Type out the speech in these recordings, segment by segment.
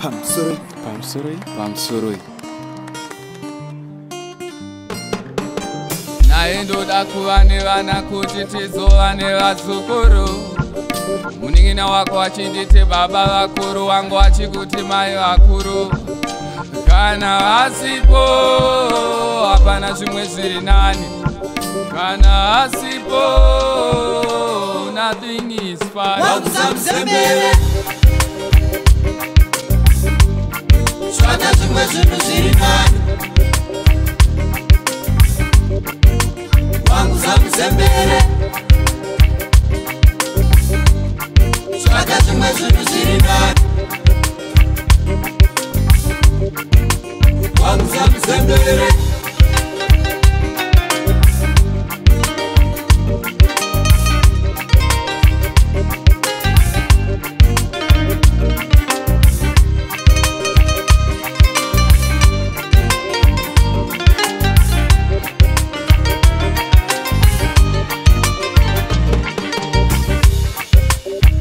Pamsurui. Naendoda kuva nevana kuti tizova nevazukuru. Muningina wako achinditi baba vakuru, wangu achikuti mai vakuru. Kana vasipo hapana zvimwe zviri nani. Kana vasipo nothing is fine. Wakuzamzembere Shwata zvimwe zvinhu zviri nani. Wakuzamzembere Shwata zvimwe zvinhu zviri nani. Wakuzamzembere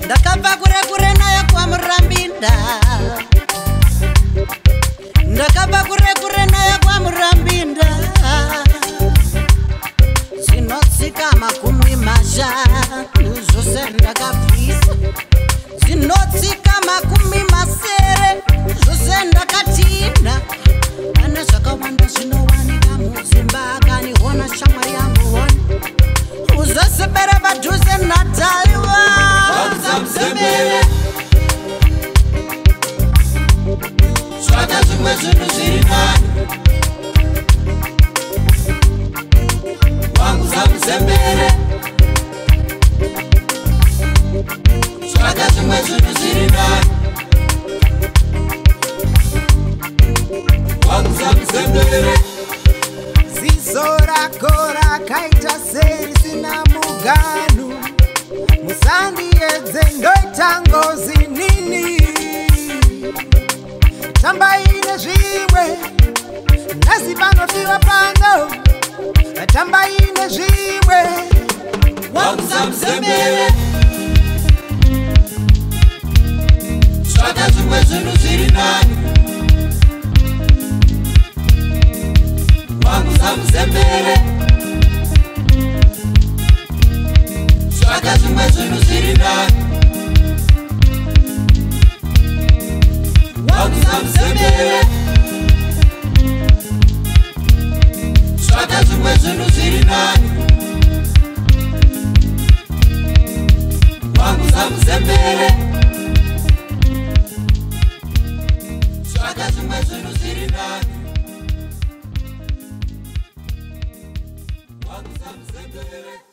Ndakabva kure nayo kwa Murambinda. Ndakabva kure nayo kwa Murambinda. Zvinotsika makumi mashanu zvose ndakabvisa. Zvinotsika makumi masere zvose ndakatinda. Pane zvakawanda zvinowanika mudzimba, akaniona shamwari yangu ona. Uzosebera padhuze nataiwa. Wakuzamzembere Shwata zvimwe zvinhu zviri nani. Wakuzamzembere Shwata zvimwe zvinhu zviri nani. Wakuzamzembere ziso rako rakaita serisina muganu. Musandiedze ndoita ngozi nini. Tambaine zvimwe nhasi panofiwa pano. Tambaine zvimwe. Wakuzamzembere Shwata zvimwe zvinhu zviri nani. Wakuzamzembere Shwata zvimwe zvinhu zviri nani. Wakuzamzembere Shwata zvimwe zvinhu zviri nani. Wakuzamzembere Shwata zvimwe zvinhu zviri nani. Wakuzamzembere